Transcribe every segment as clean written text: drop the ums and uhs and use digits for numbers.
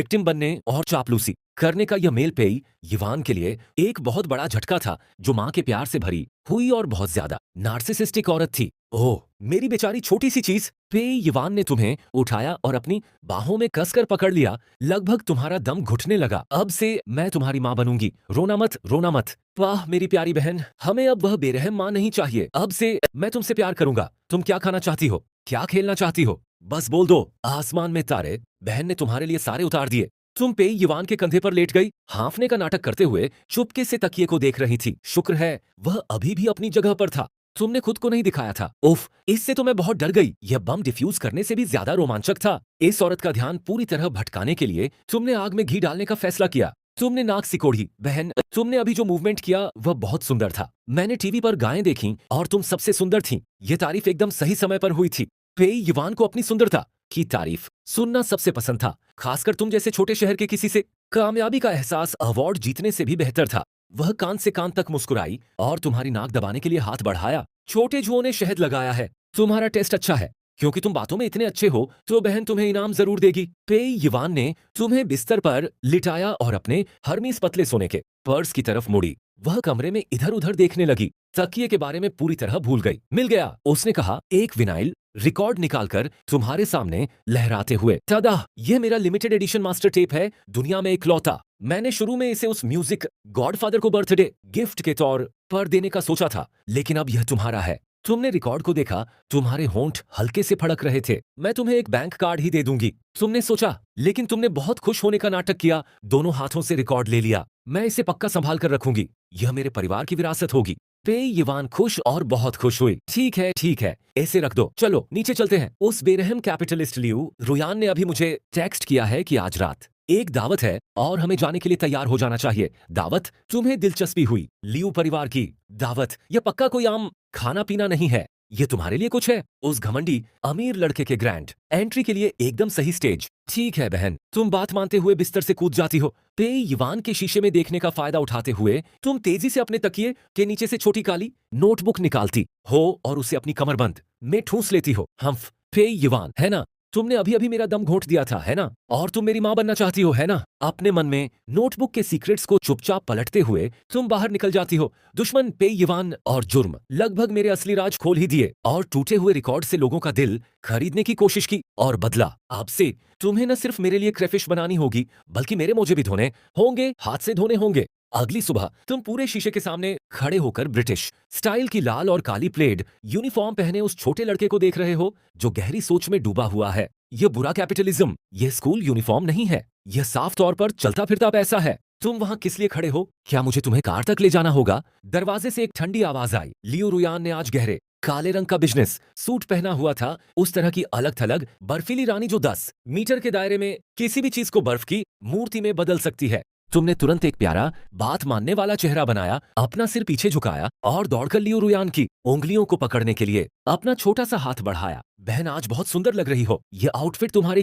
Victim बनने और चापलूसी करने का यह मेल पेई युवान के लिए एक बहुत बड़ा झटका था, जो माँ के प्यार से भरी हुई और बहुत ज्यादा नार्सिसिस्टिक औरत थी। ओह मेरी बेचारी छोटी सी चीज। पेई युवान ने तुम्हें उठाया और अपनी बाहों में कसकर पकड़ लिया। लगभग तुम्हारा दम घुटने लगा। अब से मैं तुम्हारी माँ बनूंगी, रोना मत, रोना मत। वाह मेरी प्यारी बहन, हमें अब वह बेरहम माँ नहीं चाहिए। अब से मैं तुमसे प्यार करूंगा। तुम क्या खाना चाहती हो, क्या खेलना चाहती हो, बस बोल दो। आसमान में तारे बहन ने तुम्हारे लिए सारे उतार दिए। तुम पेई युवान के कंधे पर लेट गई, हांफने का नाटक करते हुए चुपके से तकिए को देख रही थी। शुक्र है वह अभी भी अपनी जगह पर था, तुमने खुद को नहीं दिखाया था। उफ, इससे तो मैं बहुत डर गई। यह बम डिफ्यूज करने से भी ज्यादा रोमांचक था। इस औरत का ध्यान पूरी तरह भटकाने के लिए तुमने आग में घी डालने का फैसला किया। तुमने नाक सिकोड़ी। बहन, तुमने अभी जो मूवमेंट किया वह बहुत सुंदर था। मैंने टीवी पर गायें देखी और तुम सबसे सुंदर थी। ये तारीफ एकदम सही समय पर हुई थी। पेई युवान को अपनी सुंदरता की तारीफ सुनना सबसे पसंद था, खासकर तुम जैसे छोटे शहर के किसी से। कामयाबी का एहसास अवार्ड जीतने से भी बेहतर था। वह कान से कान तक मुस्कुराई और तुम्हारी नाक दबाने के लिए हाथ बढ़ाया। छोटे जुओं ने शहद लगाया है। तुम्हारा टेस्ट अच्छा है, क्योंकि तुम बातों में इतने अच्छे हो तो बहन तुम्हें इनाम जरूर देगी। पेई युवान ने तुम्हें बिस्तर पर लिटाया और अपने हरमीस पतले सोने के पर्स की तरफ मुड़ी। वह कमरे में इधर उधर देखने लगी, तकिए के बारे में पूरी तरह भूल गई। मिल गया, उसने कहा, एक विनाइल रिकॉर्ड निकालकर तुम्हारे सामने लहराते हुए। तदा, यह मेरा लिमिटेड एडिशन मास्टर टेप है, दुनिया में इकलौता। मैंने शुरू में इसे उस म्यूजिक गॉडफादर को बर्थडे गिफ्ट के तौर पर देने का सोचा था, लेकिन अब यह तुम्हारा है। तुमने रिकॉर्ड को देखा, तुम्हारे होंठ हल्के से फड़क रहे थे। मैं तुम्हें एक बैंक कार्ड ही दे दूंगी, तुमने सोचा, लेकिन तुमने बहुत खुश होने का नाटक किया। दोनों हाथों से रिकॉर्ड ले लिया। मैं इसे पक्का संभाल कर रखूंगी, यह मेरे परिवार की विरासत होगी। पेई युवान खुश और बहुत खुश हुई। ठीक है, ऐसे रख दो, चलो नीचे चलते हैं। उस बेरहम कैपिटलिस्ट लियू रुयान ने अभी मुझे टेक्स्ट किया है कि आज रात एक दावत है और हमें जाने के लिए तैयार हो जाना चाहिए। दावत? तुम्हें दिलचस्पी हुई? लियू परिवार की दावत? यह पक्का कोई आम खाना पीना नहीं है, ये तुम्हारे लिए कुछ है। उस घमंडी अमीर लड़के के ग्रैंड एंट्री के लिए एकदम सही स्टेज। ठीक है बहन, तुम बात मानते हुए बिस्तर से कूद जाती हो। पेई युवान के शीशे में देखने का फायदा उठाते हुए तुम तेजी से अपने तकिए के नीचे से छोटी काली नोटबुक निकालती हो और उसे अपनी कमरबंद में ठूंस लेती हो। हम्फ, पेई युवान, है ना? तुमने अभी अभी मेरा दम घोंट दिया था, है ना? और तुम मेरी माँ बनना चाहती हो, है ना? अपने मन में नोटबुक के सीक्रेट्स को चुपचाप पलटते हुए तुम बाहर निकल जाती हो। दुश्मन, पेई युवान और जुर्म लगभग मेरे असली राज खोल ही दिए और टूटे हुए रिकॉर्ड से लोगों का दिल खरीदने की कोशिश की और बदला। अब से तुम्हें न सिर्फ मेरे लिए क्रेफिश बनानी होगी, बल्कि मेरे मोजे भी धोने होंगे, हाथ से धोने होंगे। अगली सुबह तुम पूरे शीशे के सामने खड़े होकर ब्रिटिश स्टाइल की लाल और काली प्लेड यूनिफॉर्म पहने उस छोटे लड़के को देख रहे हो, जो गहरी सोच में डूबा हुआ है। यह बुरा कैपिटलिज्म, यह स्कूल यूनिफॉर्म नहीं है, यह साफ तौर पर चलता फिरता पैसा है। तुम वहां किस लिए खड़े हो? क्या मुझे तुम्हें कार तक ले जाना होगा? दरवाजे से एक ठंडी आवाज आई। लियू रुयान ने आज गहरे काले रंग का बिजनेस सूट पहना हुआ था, उस तरह की अलग थलग बर्फीली रानी जो 10 मीटर के दायरे में किसी भी चीज को बर्फ की मूर्ति में बदल सकती है। तुमने तुरंत एक प्यारा बात मानने वाला चेहरा बनाया, अपना सिर पीछे झुकाया और दौड़कर लियू रुयान की उंगलियों को पकड़ने के लिए अपना छोटा सा हाथ बढ़ाया। बहन, आज बहुत सुंदर लग रही हो। यह आउटफिट तुम्हारे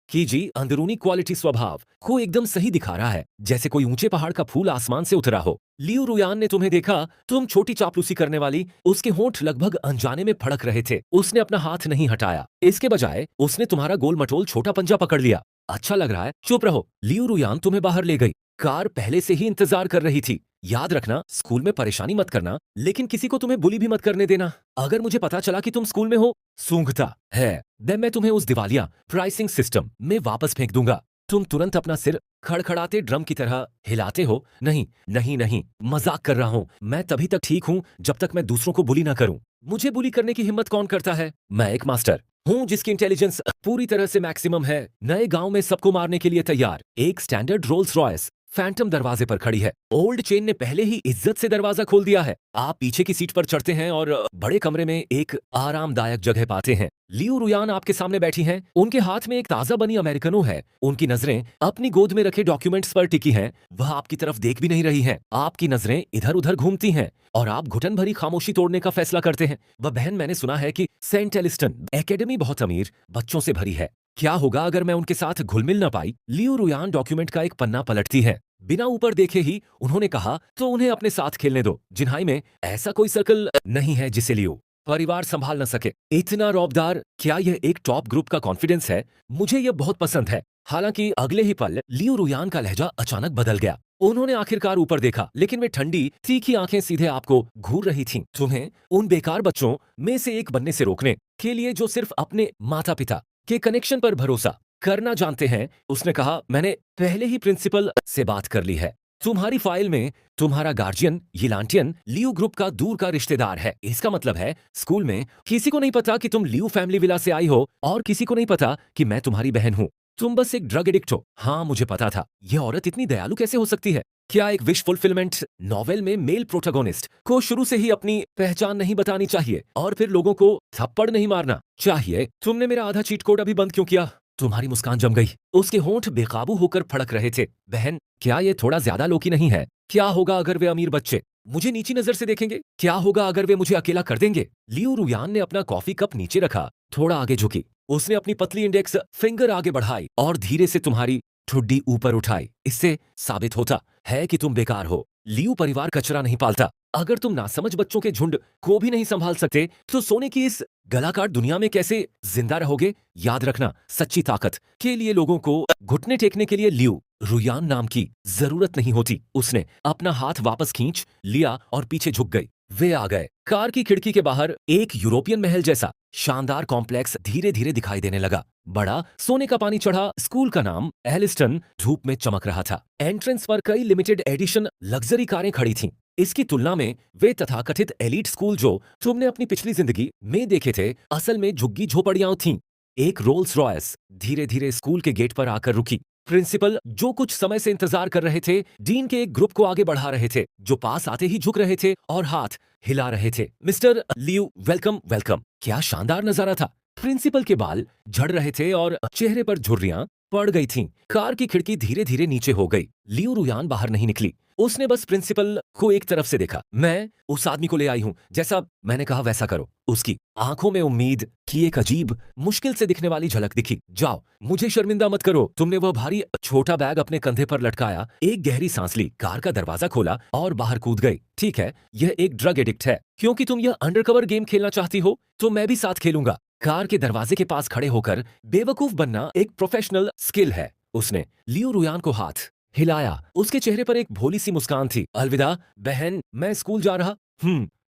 कीजी अंदरूनी क्वालिटी स्वभाव को एकदम सही दिखा रहा है, जैसे कोई ऊंचे पहाड़ का फूल आसमान से उतरा हो। लियू रुयान ने तुम्हें देखा, तुम छोटी चापलूसी करने वाली। उसके होंठ लगभग अनजाने में फड़क रहे थे। उसने अपना हाथ नहीं हटाया, इसके बजाय उसने तुम्हारा गोल मटोल छोटा पंजा पकड़ लिया। अच्छा लग रहा है, चुप रहो। लियू रुयान तुम्हें बाहर ले गई। कार पहले से ही इंतजार कर रही थी। याद रखना, स्कूल में परेशानी मत करना, लेकिन किसी को तुम्हें बुली भी मत करने देना। अगर मुझे पता चला कि तुम स्कूल में हो, सूंघता है, देन मैं तुम्हें उस दिवालिया प्राइसिंग सिस्टम में वापस फेंक दूंगा। तुम तुरंत अपना सिर खड़खड़ाते ड्रम की तरह हिलाते हो। नहीं नहीं नहीं, मजाक कर रहा हूँ। मैं तभी तक ठीक हूँ जब तक मैं दूसरों को बुली ना करूँ। मुझे बुली करने की हिम्मत कौन करता है? मैं एक मास्टर हूँ जिसकी इंटेलिजेंस पूरी तरह से मैक्सिमम है। नए गांव में सबको मारने के लिए तैयार एक स्टैंडर्ड रोल्स रॉयस फैंटम दरवाजे पर खड़ी है। ओल्ड चेन ने पहले ही इज्जत से दरवाजा खोल दिया है। आप पीछे की सीट पर चढ़ते हैं और बड़े कमरे में एक आरामदायक जगह पाते हैं। लियू रुयान आपके सामने बैठी हैं। उनके हाथ में एक ताजा बनी अमेरिकनो है। उनकी नजरें अपनी गोद में रखे डॉक्यूमेंट्स पर टिकी हैं। वह आपकी तरफ देख भी नहीं रही हैं। आपकी नजरें इधर उधर घूमती हैं और आप घुटन भरी खामोशी तोड़ने का फैसला करते हैं। वह बहन, मैंने सुना है कि सेंट एलिस्टन एकेडमी बहुत अमीर बच्चों से भरी है। क्या होगा अगर मैं उनके साथ घुल मिल न पाई? लियू रुयान डॉक्यूमेंट का एक पन्ना पलटती है। बिना ऊपर देखे ही उन्होंने कहा, तो उन्हें अपने साथ खेलने दो। जिन्हाई में ऐसा कोई सर्कल नहीं है जिसे लियो परिवार संभाल न सके। इतना रौबदार, क्या यह एक टॉप ग्रुप का कॉन्फिडेंस है? मुझे यह बहुत पसंद है। हालांकि अगले ही पल लियो रुयान का लहजा अचानक बदल गया। उन्होंने आखिरकार ऊपर देखा, लेकिन वे ठंडी तीखी आंखें सीधे आपको घूर रही थीं। तुम्हें उन बेकार बच्चों में से एक बनने से रोकने के लिए जो सिर्फ अपने माता पिता के कनेक्शन पर भरोसा करना जानते हैं, उसने कहा। मैंने पहले ही प्रिंसिपल से बात कर ली है। तुम्हारी फाइल में तुम्हारा गार्जियन यिलांटियन लियू ग्रुप का दूर का रिश्तेदार है। इसका मतलब है स्कूल में किसी को नहीं पता कि तुम लियू फैमिली विला से आई हो, और किसी को नहीं पता कि मैं तुम्हारी बहन हूँ। तुम बस एक ड्रग एडिक्ट हो। हाँ, मुझे पता था। यह औरत इतनी दयालु कैसे हो सकती है? क्या एक विश फुलफिलमेंट नॉवेल में मेल प्रोटोगोनिस्ट को शुरू से ही अपनी पहचान नहीं बतानी चाहिए और फिर लोगों को थप्पड़ नहीं मारना चाहिए? तुमने मेरा आधा चीट कोड अभी बंद क्यों किया? तुम्हारी मुस्कान जम गई। उसके होंठ बेकाबू होकर फड़क रहे थे। बहन, क्या ये थोड़ा ज्यादा लोकी नहीं है? क्या होगा अगर वे अमीर बच्चे मुझे नीची नजर से देखेंगे? क्या होगा अगर वे मुझे अकेला कर देंगे? लियू रुयान ने अपना कॉफी कप नीचे रखा, थोड़ा आगे झुकी। उसने अपनी पतली इंडेक्स फिंगर आगे बढ़ाई और धीरे से तुम्हारी ठुड्डी ऊपर उठाई। इससे साबित होता है कि तुम बेकार हो। लियू परिवार कचरा नहीं पालता। अगर तुम नासमझ बच्चों के झुंड को भी नहीं संभाल सकते, तो सोने की इस गलाकाट दुनिया में कैसे जिंदा रहोगे? याद रखना, सच्ची ताकत के लिए लोगों को घुटने टेकने के लिए लियू रुयान नाम की जरूरत नहीं होती। उसने अपना हाथ वापस खींच लिया और पीछे झुक गई। वे आ गए। कार की खिड़की के बाहर एक यूरोपियन महल जैसा शानदार कॉम्प्लेक्स धीरे धीरे दिखाई देने लगा। बड़ा सोने का पानी चढ़ा स्कूल का नाम एलिस्टन धूप में चमक रहा था। एंट्रेंस पर कई लिमिटेड एडिशन लग्जरी कारें खड़ी थीं। इसकी तुलना में वे तथाकथित एलीट स्कूल जो तुमने अपनी पिछली जिंदगी में देखे थे, असल में झुग्गी झोपड़ियां थीं। एक रोल्स रॉयस धीरे धीरे स्कूल के गेट पर आकर रुकी। प्रिंसिपल, जो कुछ समय से इंतजार कर रहे थे, डीन के एक ग्रुप को आगे बढ़ा रहे थे, जो पास आते ही झुक रहे थे और हाथ हिला रहे थे। Mister Liu, welcome welcome. क्या शानदार नजारा था। प्रिंसिपल के बाल झड़ रहे थे और चेहरे पर झुर्रियां पड़ गई थीं। कार की खिड़की धीरे धीरे नीचे हो गई। लियू रुयान बाहर नहीं निकली। उसने बस प्रिंसिपल को एक तरफ से देखा। मैं उस आदमी को ले आई हूं, जैसा मैंने कहा वैसा करो। उसकी आंखों में उम्मीद की एक अजीब मुश्किल से दिखने वाली झलक दिखी। जाओ, मुझे शर्मिंदा मत करो। तुमने वह भारी छोटा बैग अपने कंधे पर लटकाया, एक गहरी सांस ली, कार का दरवाजा खोला और बाहर कूद गई। ठीक है, यह एक ड्रग एडिक्ट है। क्योंकि तुम यह अंडरकवर गेम खेलना चाहती हो, तो मैं भी साथ खेलूंगा। कार के दरवाजे के पास खड़े होकर बेवकूफ बनना एक प्रोफेशनल स्किल है। उसने लियू रुयान को हाथ हिलाया। उसके चेहरे पर एक भोली सी मुस्कान थी। अलविदा बहन, मैं स्कूल जा रहा।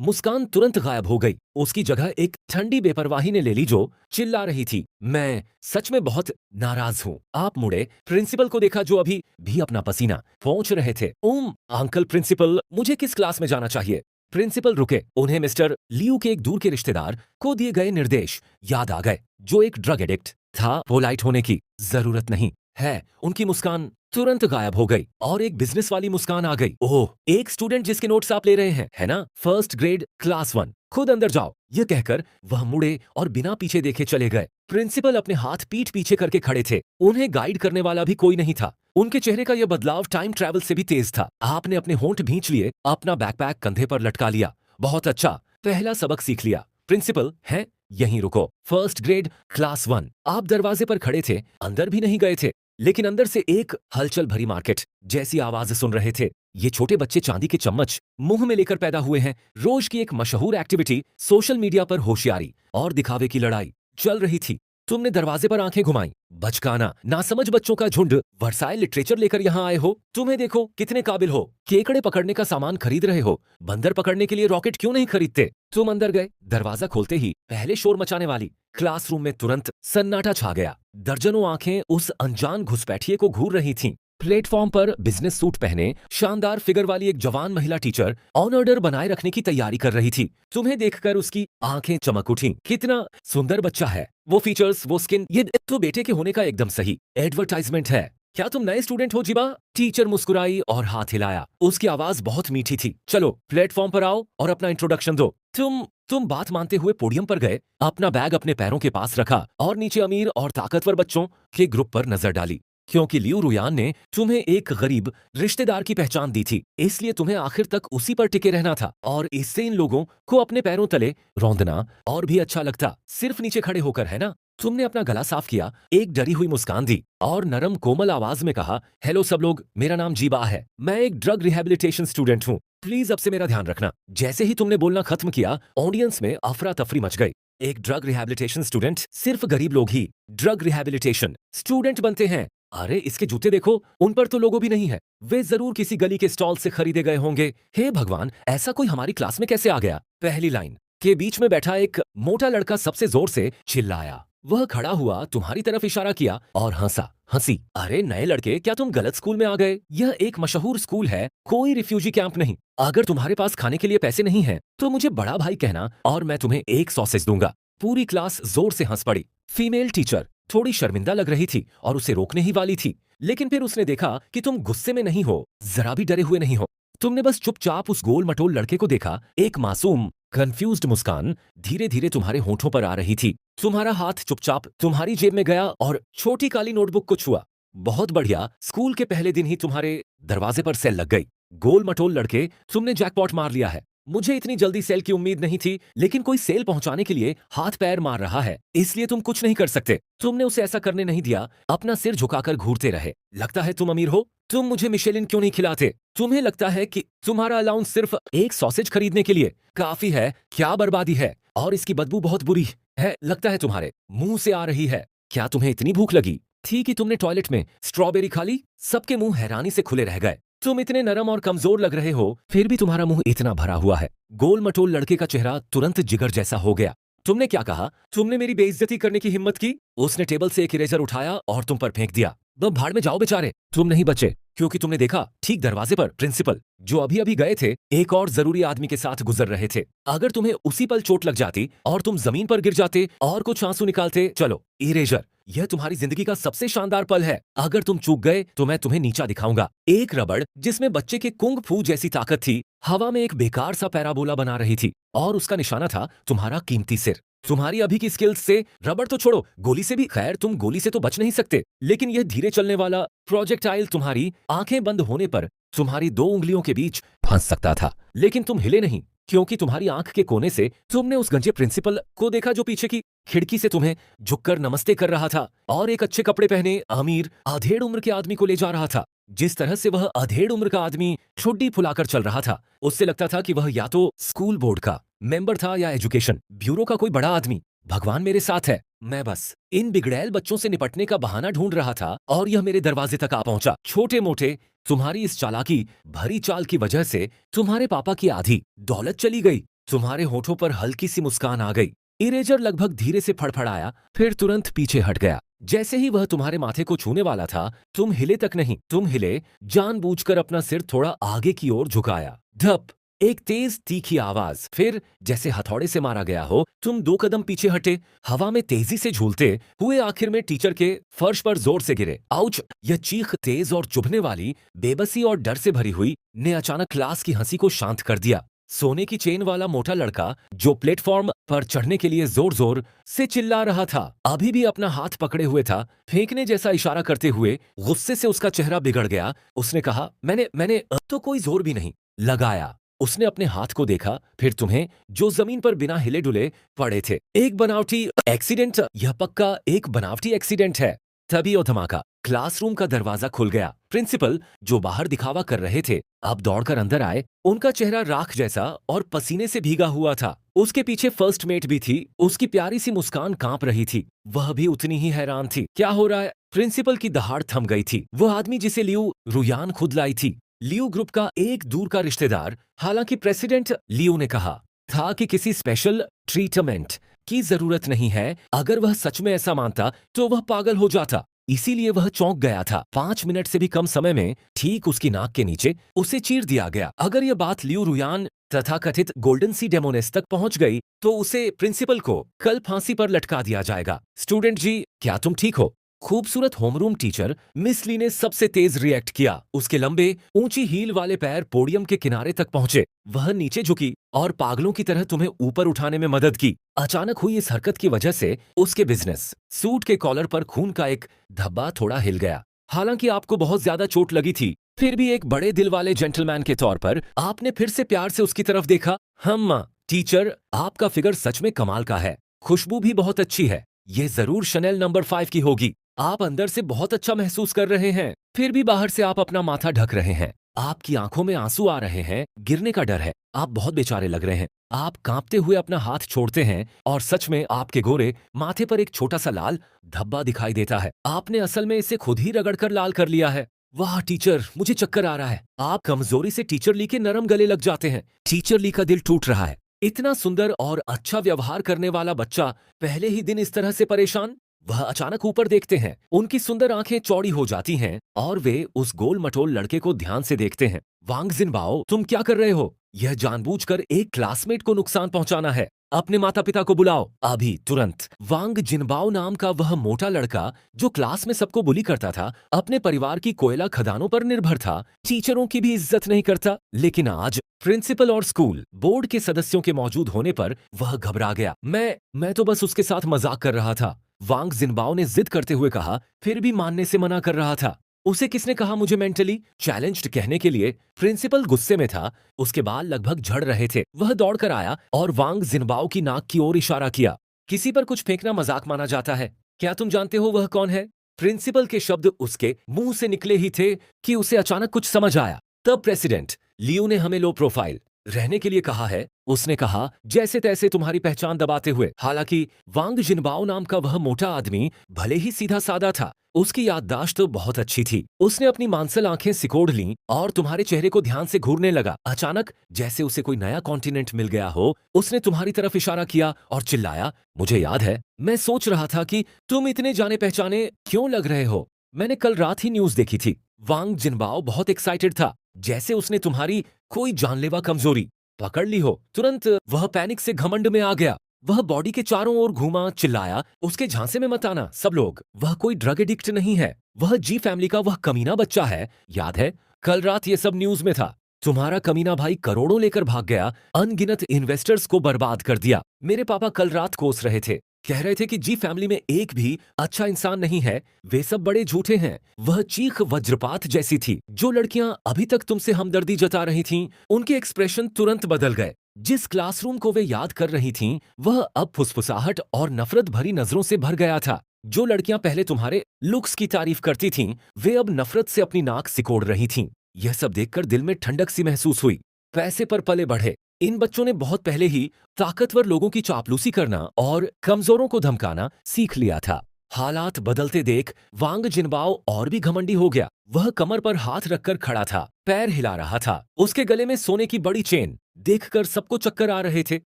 मुस्कान तुरंत गायब हो गई। उसकी जगह एक ठंडी बेपरवाही ने ले ली जो चिल्ला रही थी, मैं सच में बहुत नाराज हूँ। आप मुड़े, प्रिंसिपल को देखा जो अभी भी अपना पसीना पोंछ रहे थे। अंकल प्रिंसिपल, मुझे किस क्लास में जाना चाहिए? प्रिंसिपल रुके। उन्हें मिस्टर लियू के एक दूर के रिश्तेदार को दिए गए निर्देश याद आ गए, जो एक ड्रग एडिक्ट था। पोलाइट होने की जरूरत नहीं है। उनकी मुस्कान तुरंत गायब हो गई और एक बिजनेस वाली मुस्कान आ गई। ओह, एक स्टूडेंट जिसके नोट्स आप ले रहे हैं, है ना? First grade class 1। खुद अंदर जाओ। यह कहकर वह मुड़े और बिना पीछे देखे चले गए। प्रिंसिपल अपने हाथ पीठ पीछे करके खड़े थे। उन्हें गाइड करने वाला भी कोई नहीं था। उनके चेहरे का यह बदलाव टाइम ट्रैवल से भी तेज था। आपने अपने होंठ भींच लिए, अपना बैकपैक कंधे पर लटका लिया। बहुत अच्छा, पहला सबक सीख लिया। प्रिंसिपल हैं, यहीं रुको। First grade class 1। आप दरवाजे पर खड़े थे, अंदर भी नहीं गए थे, लेकिन अंदर से एक हलचल भरी मार्केट जैसी आवाज सुन रहे थे। ये छोटे बच्चे चांदी के चम्मच मुंह में लेकर पैदा हुए हैं। रोज की एक मशहूर एक्टिविटी, सोशल मीडिया पर होशियारी और दिखावे की लड़ाई चल रही थी। तुमने दरवाजे पर आंखें घुमाई। बचकाना, नासमझ बच्चों का झुंड वर्साइल लिटरेचर लेकर यहाँ आए हो। तुम्हें देखो कितने काबिल हो। केकड़े पकड़ने का सामान खरीद रहे हो, बंदर पकड़ने के लिए रॉकेट क्यों नहीं खरीदते? तुम अंदर गए। दरवाजा खोलते ही पहले शोर मचाने वाली क्लासरूम में तुरंत सन्नाटा छा गया। दर्जनों आंखें उस अनजान घुसपैठिए को घूर रही थीं। प्लेटफॉर्म पर बिजनेस सूट पहने शानदार फिगर वाली एक जवान महिला टीचर ऑन ऑर्डर बनाए रखने की तैयारी कर रही थी। तुम्हें देखकर उसकी आंखें चमक उठीं। कितना सुंदर बच्चा है। वो फीचर्स, वो स्किन, ये तो बेटे के होने का एकदम सही एडवर्टाइजमेंट है। क्या तुम नए स्टूडेंट हो जीबा? टीचर मुस्कुराई और हाथ हिलाया। उसकी आवाज बहुत मीठी थी। चलो प्लेटफॉर्म पर आओ और अपना इंट्रोडक्शन दो। तुम बात मानते हुए पोडियम पर गए, अपना बैग अपने पैरों के पास रखा और नीचे अमीर और ताकतवर बच्चों के ग्रुप पर नजर डाली। क्योंकि लियू रुयान ने तुम्हें एक गरीब रिश्तेदार की पहचान दी थी, इसलिए तुम्हें आखिर तक उसी पर टिके रहना था। और इससे इन लोगों को अपने पैरों तले रौंदना और भी अच्छा लगता, सिर्फ नीचे खड़े होकर, है ना? तुमने अपना गला साफ किया, एक डरी हुई मुस्कान दी और नरम कोमल आवाज में कहा, हेलो सब लोग, मेरा नाम जीबा है। मैं एक ड्रग रिहेबिलिटेशन स्टूडेंट हूँ। प्लीज अब से मेरा ध्यान रखना। जैसे ही तुमने बोलना खत्म किया, ऑडियंस में अफरा तफरी मच गई। एक ड्रग रिहेबिलिटेशन स्टूडेंट, सिर्फ गरीब लोग ही ड्रग रिहेबिलिटेशन स्टूडेंट बनते हैं। अरे इसके जूते देखो, उन पर तो लोगो भी नहीं है। वे जरूर किसी गली के स्टॉल से खरीदे गए होंगे। हे भगवान, ऐसा कोई हमारी क्लास में कैसे आ गया? पहली लाइन के बीच में बैठा एक मोटा लड़का सबसे जोर से चिल्लाया। वह खड़ा हुआ, तुम्हारी तरफ इशारा किया और हंसा। हंसी। अरे नए लड़के, क्या तुम गलत स्कूल में आ गए? यह एक मशहूर स्कूल है, कोई रिफ्यूजी कैंप नहीं। अगर तुम्हारे पास खाने के लिए पैसे नहीं हैं, तो मुझे बड़ा भाई कहना और मैं तुम्हें एक सॉसेज दूंगा। पूरी क्लास जोर से हंस पड़ी। फीमेल टीचर थोड़ी शर्मिंदा लग रही थी और उसे रोकने ही वाली थी, लेकिन फिर उसने देखा कि तुम गुस्से में नहीं हो, जरा भी डरे हुए नहीं हो। तुमने बस चुपचाप उस गोल मटोल लड़के को देखा। एक मासूम कंफ्यूज्ड मुस्कान धीरे धीरे तुम्हारे होठों पर आ रही थी। तुम्हारा हाथ चुपचाप तुम्हारी जेब में गया और छोटी काली नोटबुक को छुआ। बहुत बढ़िया, स्कूल के पहले दिन ही तुम्हारे दरवाजे पर सेल लग गई। गोल मटोल लड़के, तुमने जैकपॉट मार लिया है। मुझे इतनी जल्दी सेल की उम्मीद नहीं थी, लेकिन कोई सेल पहुंचाने के लिए हाथ पैर मार रहा है, इसलिए तुम कुछ नहीं कर सकते। तुमने उसे ऐसा करने नहीं दिया, अपना सिर झुकाकर घूरते रहे। लगता है तुम अमीर हो? तुम मुझे मिशेलिन क्यों नहीं खिलाते? तुम्हें लगता है कि तुम्हारा अलाउंस सिर्फ एक सॉसेज खरीदने के लिए काफी है? क्या बर्बादी है, और इसकी बदबू बहुत बुरी है, लगता है तुम्हारे मुंह से आ रही है। क्या तुम्हें इतनी भूख लगी थी कि तुमने टॉयलेट में स्ट्रॉबेरी खा ली? सबके मुंह हैरानी से खुले रह गए। तुम इतने नरम और कमजोर लग रहे हो, फिर भी तुम्हारा मुंह इतना भरा हुआ है। गोल मटोल लड़के का चेहरा तुरंत जिगर जैसा हो गया। तुमने क्या कहा? तुमने मेरी बेइज्जती करने की हिम्मत की? उसने टेबल से एक इरेजर उठाया और तुम पर फेंक दिया। वो भाड़ में जाओ बेचारे। तुम नहीं बचे, क्योंकि तुमने देखा ठीक दरवाजे पर प्रिंसिपल, जो अभी अभी गए थे, एक और जरूरी आदमी के साथ गुजर रहे थे। अगर तुम्हें उसी पल चोट लग जाती और तुम जमीन पर गिर जाते और कुछ आंसू निकालते, चलो इरेजर, यह तुम्हारी जिंदगी का सबसे शानदार पल है। अगर तुम चूक गए तो मैं तुम्हें नीचा दिखाऊंगा। एक रबड़ जिसमें बच्चे के कुंग फू जैसी ताकत थी, हवा में एक बेकार सा पैराबोला बना रही थी और उसका निशाना था तुम्हारा कीमती सिर। तुम्हारी अभी की स्किल्स से रबड़ तो छोड़ो, गोली से भी, खैर तुम गोली से तो बच नहीं सकते, लेकिन यह धीरे चलने वाला प्रोजेक्टाइल तुम्हारी आंखें बंद होने पर तुम्हारी दो उंगलियों के बीच फंस सकता था। लेकिन तुम हिले नहीं, क्योंकि तुम्हारी आंख के कोने से तुमने उस गंजे प्रिंसिपल को देखा जो पीछे की खिड़की से तुम्हें झुककर नमस्ते कर रहा था और एक अच्छे कपड़े पहने अमीर अधेड़ उम्र के आदमी को ले जा रहा था। जिस तरह से वह अधेड़ उम्र का आदमी ठुड्डी फुलाकर चल रहा था, उससे लगता था कि वह या तो स्कूल बोर्ड का मेंबर था या एजुकेशन ब्यूरो का कोई बड़ा आदमी। भगवान मेरे साथ है, मैं बस इन बिगड़ैल बच्चों से निपटने का बहाना ढूंढ रहा था और यह मेरे दरवाजे तक आ पहुंचा। छोटे मोटे तुम्हारी इस चालाकी भरी चाल की वजह से तुम्हारे पापा की आधी दौलत चली गई। तुम्हारे होठों पर हल्की सी मुस्कान आ गई। इरेजर लगभग धीरे से फड़फड़ाया, फिर तुरंत पीछे हट गया। जैसे ही वह तुम्हारे माथे को छूने वाला था, तुम हिले तक नहीं, तुम हिले, जानबूझकर अपना सिर थोड़ा आगे की ओर झुकाया। धप, एक तेज तीखी आवाज, फिर जैसे हथौड़े से मारा गया हो, तुम 2 कदम पीछे हटे, हवा में तेजी से झूलते हुए आखिर में टीचर के फर्श पर जोर से गिरे। आउच! यह चीख तेज और चुभने वाली, बेबसी और डर से भरी हुई ने अचानक क्लास की हंसी को शांत कर दिया। सोने की चेन वाला मोटा लड़का, जो प्लेटफॉर्म पर चढ़ने के लिए जोर जोर से चिल्ला रहा था, अभी भी अपना हाथ पकड़े हुए था, फेंकने जैसा इशारा करते हुए। गुस्से से उसका चेहरा बिगड़ गया। उसने कहा, मैंने तो कोई जोर भी नहीं लगाया। उसने अपने हाथ को देखा, फिर तुम्हें, जो जमीन पर बिना हिले डुले पड़े थे। एक बनावटी एक्सीडेंट, यह पक्का एक बनावटी एक्सीडेंट है। तभी ओ धमाका, क्लासरूम का दरवाजा खुल गया। प्रिंसिपल, जो बाहर दिखावा कर रहे थे, अब दौड़कर अंदर आए। उनका चेहरा राख जैसा और पसीने से भीगा हुआ था। उसके पीछे फर्स्ट मेट भी थी। उसकी प्यारी सी मुस्कान कांप रही थी। वह भी उतनी ही हैरान थी। क्या हो रहा है? प्रिंसिपल की दहाड़ थम गई थी। वह आदमी जिसे लियू रुयान खुद लाई थी, लियू ग्रुप का एक दूर का रिश्तेदार। हालांकि प्रेसिडेंट लियू ने कहा था कि किसी स्पेशल ट्रीटमेंट की जरूरत नहीं है। अगर वह सच में ऐसा मानता तो वह पागल हो जाता, इसीलिए वह चौंक गया था। 5 मिनट से भी कम समय में ठीक उसकी नाक के नीचे उसे चीर दिया गया। अगर यह बात लियू रुयान तथाकथित गोल्डन सी डेमोनेस तक पहुंच गई तो उसे, प्रिंसिपल को, कल फांसी पर लटका दिया जाएगा। स्टूडेंट जी, क्या तुम ठीक हो? खूबसूरत होमरूम टीचर मिस ली ने सबसे तेज रिएक्ट किया। उसके लंबे ऊंची हील वाले पैर पोडियम के किनारे तक पहुंचे। वह नीचे झुकी और पागलों की तरह तुम्हें ऊपर उठाने में मदद की। अचानक हुई इस हरकत की वजह से उसके बिजनेस सूट के कॉलर पर खून का एक धब्बा थोड़ा हिल गया। हालांकि आपको बहुत ज्यादा चोट लगी थी, फिर भी एक बड़े दिल वाले जेंटलमैन के तौर पर आपने फिर से प्यार से उसकी तरफ देखा। हम टीचर, आपका फिगर सच में कमाल का है। खुशबू भी बहुत अच्छी है। ये जरूर शनेल नंबर 5 की होगी। आप अंदर से बहुत अच्छा महसूस कर रहे हैं, फिर भी बाहर से आप अपना माथा ढक रहे हैं। आपकी आंखों में आंसू आ रहे हैं, गिरने का डर है, आप बहुत बेचारे लग रहे हैं। आप कांपते हुए अपना हाथ छोड़ते हैं और सच में आपके गोरे माथे पर एक छोटा सा लाल धब्बा दिखाई देता है। आपने असल में इसे खुद ही रगड़कर लाल कर लिया है। वाह टीचर, मुझे चक्कर आ रहा है। आप कमजोरी से टीचर ली के नरम गले लग जाते हैं। टीचर ली का दिल टूट रहा है। इतना सुंदर और अच्छा व्यवहार करने वाला बच्चा पहले ही दिन इस तरह से परेशान। वह अचानक ऊपर देखते हैं, उनकी सुंदर आंखें चौड़ी हो जाती हैं और वे उस गोल मटोल लड़के को ध्यान से देखते हैं। वांग जिनबाओ, तुम क्या कर रहे हो? यह जानबूझकर एक क्लासमेट को नुकसान पहुंचाना है। अपने माता पिता को बुलाओ अभी, तुरंत। वांग जिनबाओ नाम का वह मोटा लड़का जो क्लास में सबको बुली करता था, अपने परिवार की कोयला खदानों पर निर्भर था, टीचरों की भी इज्जत नहीं करता। लेकिन आज प्रिंसिपल और स्कूल बोर्ड के सदस्यों के मौजूद होने पर वह घबरा गया। मैं तो बस उसके साथ मजाक कर रहा था, वांग जिनबाओ ने जिद करते हुए कहा, फिर भी मानने से मना कर रहा था। उसे किसने कहा मुझे मेंटली चैलेंज्ड कहने के लिए? प्रिंसिपल गुस्से में था, उसके बाल लगभग झड़ रहे थे। वह दौड़कर आया और वांग जिनबाओ की नाक की ओर इशारा किया। किसी पर कुछ फेंकना मजाक माना जाता है। क्या तुम जानते हो वह कौन है? प्रिंसिपल के शब्द उसके मुंह से निकले ही थे कि उसे अचानक कुछ समझ आया। तब प्रेसिडेंट लियो ने हमें लो प्रोफाइल रहने के लिए कहा है, उसने कहा, जैसे तैसे तुम्हारी पहचान दबाते हुए। हालांकि वांग जिनबाओ नाम का वह मोटा आदमी भले ही सीधा साधा था, उसकी याददाश्त तो बहुत अच्छी थी। उसने अपनी मांसल आंखें सिकोड़ लीं और तुम्हारे चेहरे को ध्यान से घूरने लगा। अचानक जैसे उसे कोई नया कॉन्टिनेंट मिल गया हो, उसने तुम्हारी तरफ इशारा किया और चिल्लाया, मुझे याद है, मैं सोच रहा था कि तुम इतने जाने पहचाने क्यों लग रहे हो। मैंने कल रात ही न्यूज देखी थी। वांग जिनबाओ बहुत एक्साइटेड था, जैसे उसने तुम्हारी कोई जानलेवा कमजोरी पकड़ ली हो। तुरंत वह पैनिक से घमंड में आ गया। वह बॉडी के चारों ओर घूमा, चिल्लाया, उसके झांसे में मत आना सब लोग। वह कोई ड्रग एडिक्ट नहीं है, वह जी फैमिली का वह कमीना बच्चा है। याद है, कल रात ये सब न्यूज में था। तुम्हारा कमीना भाई करोड़ों लेकर भाग गया, अनगिनत इन्वेस्टर्स को बर्बाद कर दिया। मेरे पापा कल रात कोस रहे थे, कह रहे थे कि जी फैमिली में एक भी अच्छा इंसान नहीं है, वे सब बड़े झूठे हैं। वह चीख वज्रपात जैसी थी। जो लड़कियां अभी तक तुमसे हमदर्दी जता रही थीं, उनके एक्सप्रेशन तुरंत बदल गए। जिस क्लासरूम को वे याद कर रही थीं, वह अब फुसफुसाहट और नफरत भरी नजरों से भर गया था। जो लड़कियां पहले तुम्हारे लुक्स की तारीफ करती थीं, वे अब नफरत से अपनी नाक सिकोड़ रही थीं। यह सब देखकर दिल में ठंडक सी महसूस हुई। पैसे पर पले बढ़े इन बच्चों ने बहुत पहले ही ताकतवर लोगों की चापलूसी करना और कमजोरों को धमकाना सीख लिया था। हालात बदलते देख वांग जिनबाओ और भी घमंडी हो गया। वह कमर पर हाथ रखकर खड़ा था, पैर हिला रहा था। उसके गले में सोने की बड़ी चेन देखकर सबको चक्कर आ रहे थे।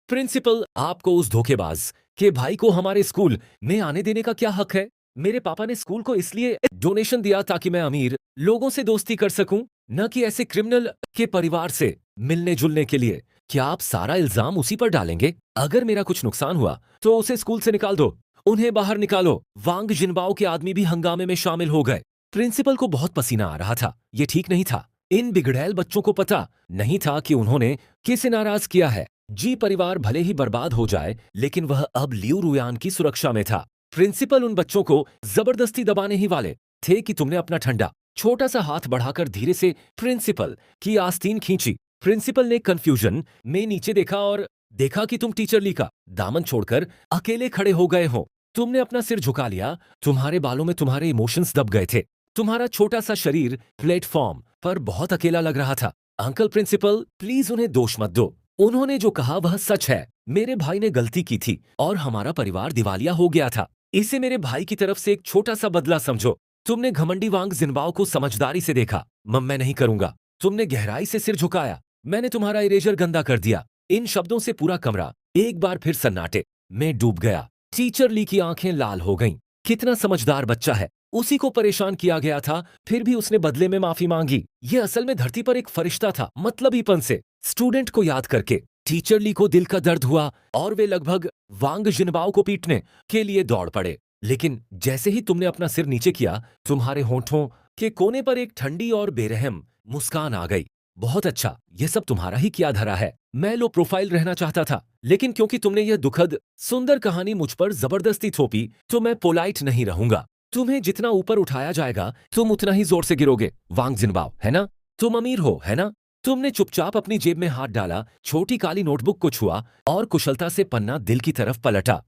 प्रिंसिपल, आपको उस धोखेबाज के भाई को हमारे स्कूल में आने देने का क्या हक है? मेरे पापा ने स्कूल को इसलिए डोनेशन दिया ताकि मैं अमीर लोगों से दोस्ती कर सकूं, न कि ऐसे क्रिमिनल के परिवार से मिलने जुलने के लिए। क्या आप सारा इल्जाम उसी पर डालेंगे? अगर मेरा कुछ नुकसान हुआ तो उसे स्कूल से निकाल दो, उन्हें बाहर निकालो। वांग जिनबाओ के आदमी भी हंगामे में शामिल हो गए। प्रिंसिपल को बहुत पसीना आ रहा था। ये ठीक नहीं था। इन बिगड़ैल बच्चों को पता नहीं था कि उन्होंने किसे नाराज किया है। जी परिवार भले ही बर्बाद हो जाए, लेकिन वह अब लियू रुयान की सुरक्षा में था। प्रिंसिपल उन बच्चों को जबरदस्ती दबाने ही वाले थे कि तुमने अपना ठंडा छोटा सा हाथ बढ़ाकर धीरे से प्रिंसिपल की आस्तीन खींची। प्रिंसिपल ने कंफ्यूजन में नीचे देखा और देखा कि तुम टीचर ली का दामन छोड़कर अकेले खड़े हो गए हो। तुमने अपना सिर झुका लिया, तुम्हारे बालों में तुम्हारे इमोशंस दब गए थे। तुम्हारा छोटा सा शरीर प्लेटफॉर्म पर बहुत अकेला लग रहा था। अंकल प्रिंसिपल, प्लीज उन्हें दोष मत दो। उन्होंने जो कहा वह सच है। मेरे भाई ने गलती की थी और हमारा परिवार दिवालिया हो गया था। इसे मेरे भाई की तरफ से एक छोटा सा बदला समझो। तुमने घमंडी वांग जिनबाओ को समझदारी से देखा। मैं नहीं करूंगा। तुमने गहराई से सिर झुकाया। मैंने तुम्हारा इरेजर गंदा कर दिया। इन शब्दों से पूरा कमरा एक बार फिर सन्नाटे में डूब गया। टीचर ली की आंखें लाल हो गईं। कितना समझदार बच्चा है। उसी को परेशान किया गया था, फिर भी उसने बदले में माफी मांगी। ये असल में धरती पर एक फरिश्ता था, मतलबीपन से। स्टूडेंट को याद करके टीचर ली को दिल का दर्द हुआ और वे लगभग वांग जिनबाओ को पीटने के लिए दौड़ पड़े। लेकिन जैसे ही तुमने अपना सिर नीचे किया, तुम्हारे होंठों के कोने पर एक ठंडी और बेरहम मुस्कान आ गई। बहुत अच्छा, यह सब तुम्हारा ही किया धरा है। मैं लो प्रोफाइल रहना चाहता था, लेकिन क्योंकि तुमने यह दुखद सुंदर कहानी मुझ पर जबरदस्ती थोपी, तो मैं पोलाइट नहीं रहूंगा। तुम्हें जितना ऊपर उठाया जाएगा, तुम उतना ही जोर से गिरोगे। वांग जिनबाओ, है ना? तुम अमीर हो, है ना? तुमने चुपचाप अपनी जेब में हाथ डाला, छोटी काली नोटबुक को छुआ और कुशलता से पन्ना दिल की तरफ पलटा।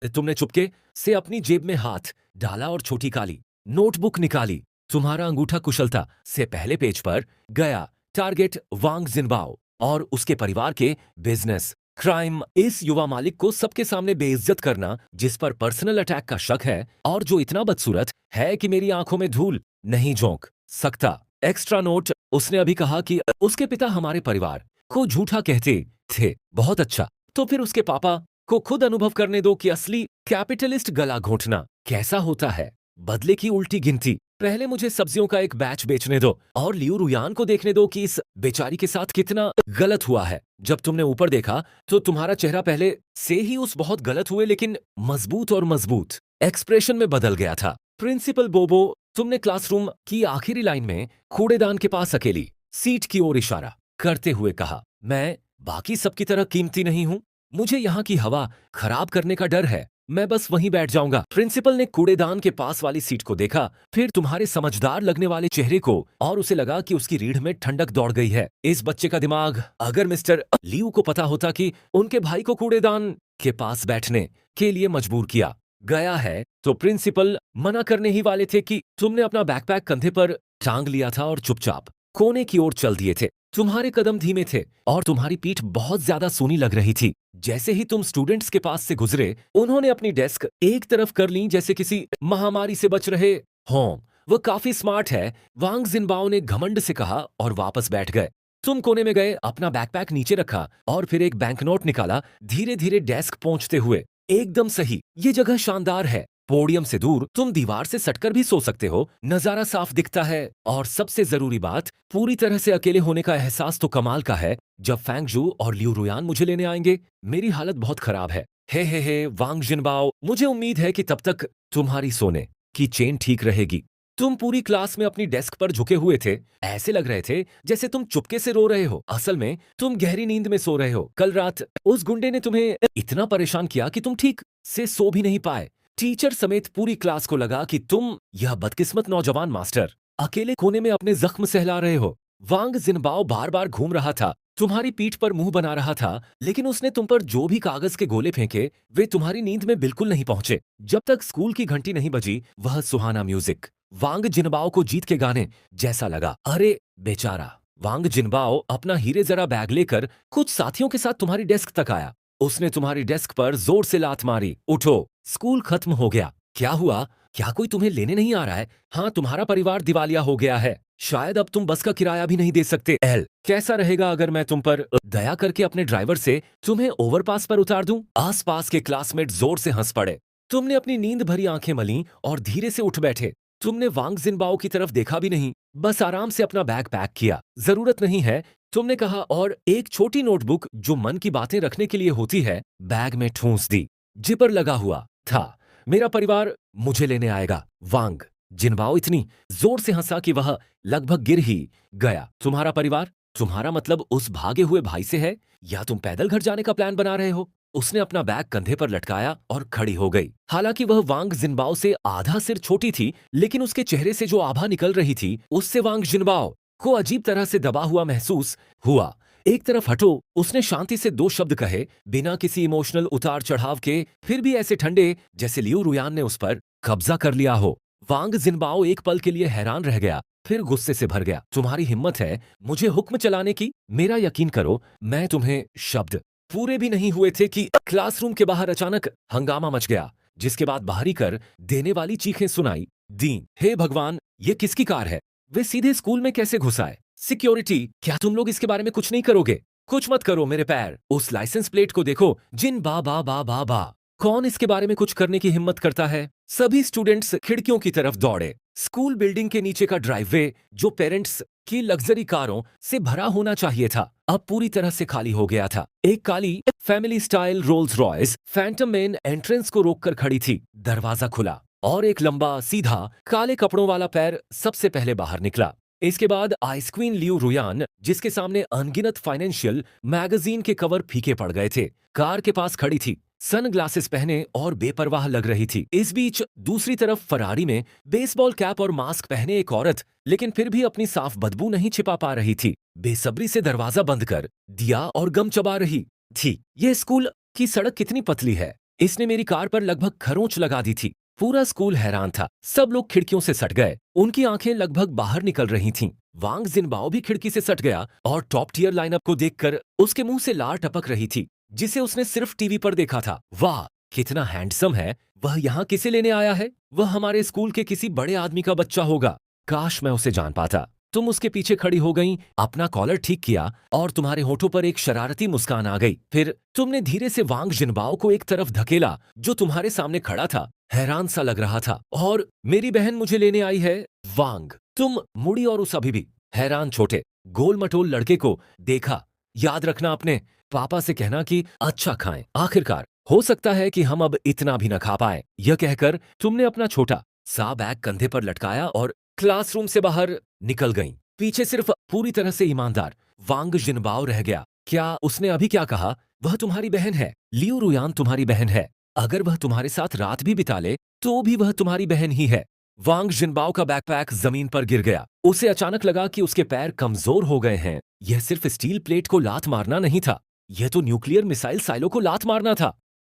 तुमने चुपके से अपनी जेब में हाथ डाला और छोटी काली नोटबुक निकाली। तुम्हारा अंगूठा कुशलता से पहले पेज पर गया। टारगेट वांग जिनबाओ और उसके परिवार के बिजनेस क्राइम। इस युवा मालिक को सबके सामने बेइज्जत करना, जिस पर पर्सनल अटैक का शक है और जो इतना बदसूरत है कि मेरी आंखों में धूल नहीं झोंक सकता। एक्स्ट्रा नोट, उसने अभी कहा कि उसके पिता हमारे परिवार को झूठा कहते थे। बहुत अच्छा, तो फिर उसके पापा को खुद अनुभव करने दो कि असली कैपिटलिस्ट गला घोंटना कैसा होता है। बदले की उल्टी गिनती। पहले मुझे सब्जियों का एक बैच बेचने दो और लियू रुयान को देखने दो कि इस बेचारी के साथ कितना गलत हुआ है। जब तुमने ऊपर देखा तो तुम्हारा चेहरा पहले से ही उस बहुत गलत हुए लेकिन मजबूत और मजबूत एक्सप्रेशन में बदल गया था। प्रिंसिपल बोबो, तुमने क्लासरूम की आखिरी लाइन में कूड़ेदान के पास अकेली सीट की ओर इशारा करते हुए कहा, मैं बाकी सबकी तरह कीमती नहीं हूं। मुझे यहाँ की हवा खराब करने का डर है, मैं बस वहीं बैठ जाऊंगा। प्रिंसिपल ने कूड़ेदान के पास वाली सीट को देखा, फिर तुम्हारे समझदार लगने वाले चेहरे को, और उसे लगा कि उसकी रीढ़ में ठंडक दौड़ गई है। इस बच्चे का दिमाग, अगर मिस्टर लियू को पता होता कि उनके भाई को कूड़ेदान के पास बैठने के लिए मजबूर किया गया है, तो प्रिंसिपल मना करने ही वाले थे कि तुमने अपना बैकपैक कंधे पर टांग लिया था और चुपचाप कोने की ओर चल दिए थे। तुम्हारे कदम धीमे थे और तुम्हारी पीठ बहुत ज्यादा सूनी लग रही थी। जैसे ही तुम स्टूडेंट्स के पास से गुजरे, उन्होंने अपनी डेस्क एक तरफ कर ली जैसे किसी महामारी से बच रहे हों। वो काफी स्मार्ट है, वांग जिनबाओ ने घमंड से कहा और वापस बैठ गए। तुम कोने में गए, अपना बैकपैक नीचे रखा और फिर एक बैंकनोट निकाला, धीरे धीरे डेस्क पहुंचते हुए। एकदम सही, ये जगह शानदार है। पोडियम से दूर तुम दीवार से सटकर भी सो सकते हो, नजारा साफ दिखता है और सबसे जरूरी बात, पूरी तरह से अकेले होने का एहसास तो कमाल का है। जब फैंगजू और लियू रुयान मुझे लेने आएंगे, मेरी हालत बहुत खराब है। हे वांग जिनबाओ, मुझे उम्मीद है कि तब तक तुम्हारी सोने की चेन ठीक रहेगी। तुम पूरी क्लास में अपनी डेस्क पर झुके हुए थे, ऐसे लग रहे थे जैसे तुम चुपके से रो रहे हो। असल में तुम गहरी नींद में सो रहे हो। कल रात उस गुंडे ने तुम्हें इतना परेशान किया कि तुम ठीक से सो भी नहीं पाए। टीचर समेत पूरी क्लास को लगा कि तुम, यह बदकिस्मत नौजवान मास्टर, अकेले कोने में अपने जख्म सहला रहे हो। वांग जिनबाओ बार बार घूम रहा था, तुम्हारी पीठ पर मुंह बना रहा था, लेकिन उसने तुम पर जो भी कागज के गोले फेंके, वे तुम्हारी नींद में बिल्कुल नहीं पहुंचे। जब तक स्कूल की घंटी नहीं बजी, वह सुहाना म्यूजिक वांग जिनबाओ को जीत के गाने जैसा लगा। अरे बेचारा वांग जिनबाओ अपना हीरे जरा बैग लेकर कुछ साथियों के साथ तुम्हारी डेस्क तक आया। उसने तुम्हारी डेस्क पर जोर से लात मारी। उठो, स्कूल खत्म हो गया। क्या हुआ? क्या कोई तुम्हें लेने नहीं आ रहा है? हाँ, तुम्हारा परिवार दिवालिया हो गया है। शायद अब तुम बस का किराया भी नहीं दे सकते। एल, कैसा रहेगा अगर मैं तुम पर दया करके अपने ड्राइवर से तुम्हें ओवरपास पर उतार दूं? आसपास के क्लासमेट जोर से हंस पड़े। तुमने अपनी नींद भरी आंखें मली और धीरे से उठ बैठे। तुमने वांग जिनबाओ की तरफ देखा भी नहीं, बस आराम से अपना बैग पैक किया। जरूरत नहीं है, तुमने कहा, और एक छोटी नोटबुक जो मन की बातें रखने के लिए होती है, बैग में ठूंस दी। जिपर लगा हुआ था, मेरा परिवार मुझे लेने आएगा। वांग जिनबाओ इतनी जोर से हंसा कि वह लगभग गिर ही गया। तुम्हारा परिवार? तुम्हारा मतलब उस भागे हुए भाई से है, या तुम पैदल घर जाने का प्लान बना रहे हो? उसने अपना बैग कंधे पर लटकाया और खड़ी हो गई। हालांकि वह वांग जिनबाओ से आधा सिर छोटी थी, लेकिन उसके चेहरे से जो आभा निकल रही थी, उससे वांग जिनबाओ को अजीब तरह से दबा हुआ महसूस हुआ। एक तरफ हटो, उसने शांति से दो शब्द कहे, बिना किसी इमोशनल उतार चढ़ाव के, फिर भी ऐसे ठंडे जैसे लियू रुयान ने उस पर कब्जा कर लिया हो। वांग जिनबाओ एक पल के लिए हैरान रह गया, फिर गुस्से से भर गया। तुम्हारी हिम्मत है मुझे हुक्म चलाने की? मेरा यकीन करो, मैं तुम्हें शब्द पूरे भी नहीं हुए थे कि क्लासरूम के बाहर अचानक हंगामा मच गया, जिसके बाद बाहरी कर देने वाली चीखें सुनाई दी। हे भगवान, ये किसकी कार है? वे सीधे स्कूल में कैसे घुस आए? सिक्योरिटी, क्या तुम लोग इसके बारे में कुछ नहीं करोगे? कुछ मत करो मेरे पैर, उस लाइसेंस प्लेट को देखो। जिन बा बा बा बा बा, कौन इसके बारे में कुछ करने की हिम्मत करता है? सभी स्टूडेंट्स खिड़कियों की तरफ दौड़े। स्कूल बिल्डिंग के नीचे का ड्राइववे, जो पेरेंट्स की लग्जरी कारों से भरा होना चाहिए था, अब पूरी तरह से खाली हो गया था। एक काली family style Rolls Royce Phantom main entrance को रोककर खड़ी थी। दरवाजा खुला और एक लंबा सीधा काले कपड़ों वाला पैर सबसे पहले बाहर निकला। इसके बाद आइसक्वीन लियू रुयान, जिसके सामने अनगिनत फाइनेंशियल मैगजीन के कवर फीके पड़ गए थे, कार के पास खड़ी थी, सन ग्लासेस पहने और बेपरवाह लग रही थी। इस बीच दूसरी तरफ फरारी में बेसबॉल कैप और मास्क पहने एक औरत, लेकिन फिर भी अपनी साफ बदबू नहीं छिपा पा रही थी, बेसब्री से दरवाजा बंद कर दिया और गम चबा रही थी। ये स्कूल की सड़क कितनी पतली है, इसने मेरी कार पर लगभग खरोंच लगा दी थी। पूरा स्कूल हैरान था। सब लोग खिड़कियों से सट गए। उनकी आंखें लगभग बाहर निकल रही थीं। वांग जिनबाओ भी खिड़की से सट गया और टॉप टियर लाइनअप को देखकर उसके मुंह से लार टपक रही थी, जिसे उसने सिर्फ टीवी पर देखा था। वाह, कितना हैंडसम है! वह यहाँ किसे लेने आया है? वह हमारे स्कूल के किसी बड़े आदमी का बच्चा होगा। काश मैं उसे जान पाता। तुम उसके पीछे खड़ी हो गईं, अपना कॉलर ठीक किया और तुम्हारे होठों पर एक शरारती मुस्कान आ गई। फिर तुमने धीरे से वांग जिनबाओ को एक तरफ धकेला जो तुम्हारे सामने खड़ा था, हैरान सा लग रहा था। और मेरी बहन मुझे लेने आई है। वांग, तुम मुड़ी और उस अभी भी हैरान छोटे गोल मटोल लड़के को देखा। याद रखना, अपने पापा से कहना कि अच्छा खाएं। आखिरकार हो सकता है कि हम अब इतना भी न खा पाए। यह कहकर तुमने अपना छोटा सा बैग कंधे पर लटकाया और क्लासरूम से बाहर निकल गईं। पीछे सिर्फ पूरी तरह से ईमानदार वांग जिनबाओ रह गया। क्या उसने अभी क्या कहा? वह तुम्हारी बहन है। लियू रुयान तुम्हारी बहन है। अगर वह तुम्हारे साथ रात भी बिता ले तो भी वह तुम्हारी बहन ही है। वांग जिनबाओ का बैकपैक जमीन पर गिर गया। उसे अचानक लगा कि उसके पैर कमजोर हो गए हैं। यह सिर्फ स्टील प्लेट को लात मारना नहीं था, यह तो न्यूक्लियर मिसाइल साइलो को लात मारना था।